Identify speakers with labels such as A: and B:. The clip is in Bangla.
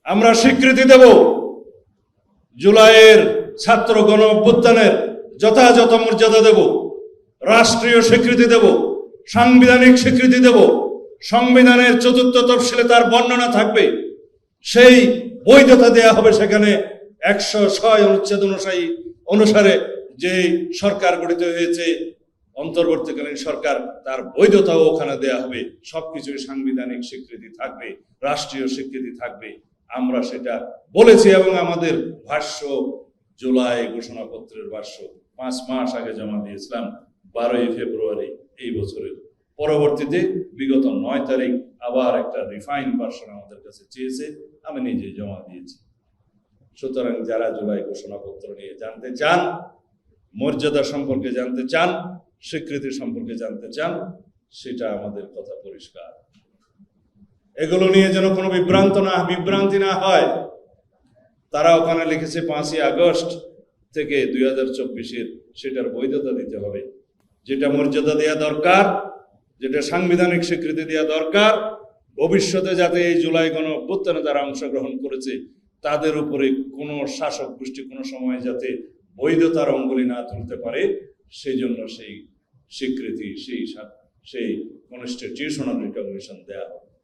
A: আমরা স্বীকৃতি দেব জুলাইয়ের ছাত্র গণ অভ্যুত্থানের যথাযথ মর্যাদা দেব, রাষ্ট্রীয় স্বীকৃতি দেব, সাংবিধানিক স্বীকৃতি দেব। সংবিধানের ৪র্থ তফসিলে তার বর্ণনা থাকবে, সেই বৈধতা দেয়া হবে। সেখানে ১০৬ অনুচ্ছেদ অনুসারে যে সরকার গঠিত হয়েছে, অন্তর্বর্তীকালীন সরকার, তার বৈধতাও ওখানে দেয়া হবে। সবকিছুই সাংবিধানিক স্বীকৃতি থাকবে, রাষ্ট্রীয় স্বীকৃতি থাকবে। আমরা সেটা বলেছি এবং আমাদের ভাষ্য, জুলাই ঘোষণাপত্রের ভাষ্য 5 মাস আগে জমা দিয়েছিলাম, 12ই ফেব্রুয়ারি এই বছরের। পরবর্তীতে বিগত 9 তারিখ আবার একটা রিফাইন ভার্সন আমাদের কাছে চেয়েছে, আমি নিজে জমা দিয়েছি। সুতরাং যারা জুলাই ঘোষণাপত্র নিয়ে জানতে চান, মর্যাদা সম্পর্কে জানতে চান, স্বীকৃতি সম্পর্কে জানতে চান, সেটা আমাদের কথা পরিষ্কার। এগুলো নিয়ে যেন কোনো বিভ্রান্তি না হয়। তারা ওখানে লিখেছে 5ই আগস্ট থেকে 2024-এর, সেটার বৈধতা দিতে হবে। যেটা মর্যাদা দেওয়া দরকার, যেটা সাংবিধানিক স্বীকৃতি দেওয়া দরকার, ভবিষ্যতে যাতে এই জুলাই গণ অভ্যুত্থানে যারা অংশগ্রহণ করেছে তাদের উপরে কোনো শাসক গোষ্ঠী কোনো সময় যাতে বৈধতার অঙ্গুলি না তুলতে পারে, সেই জন্য সেই স্বীকৃতি, সেই কনস্টিটিউশনাল রিকগনিশন দেওয়া হবে।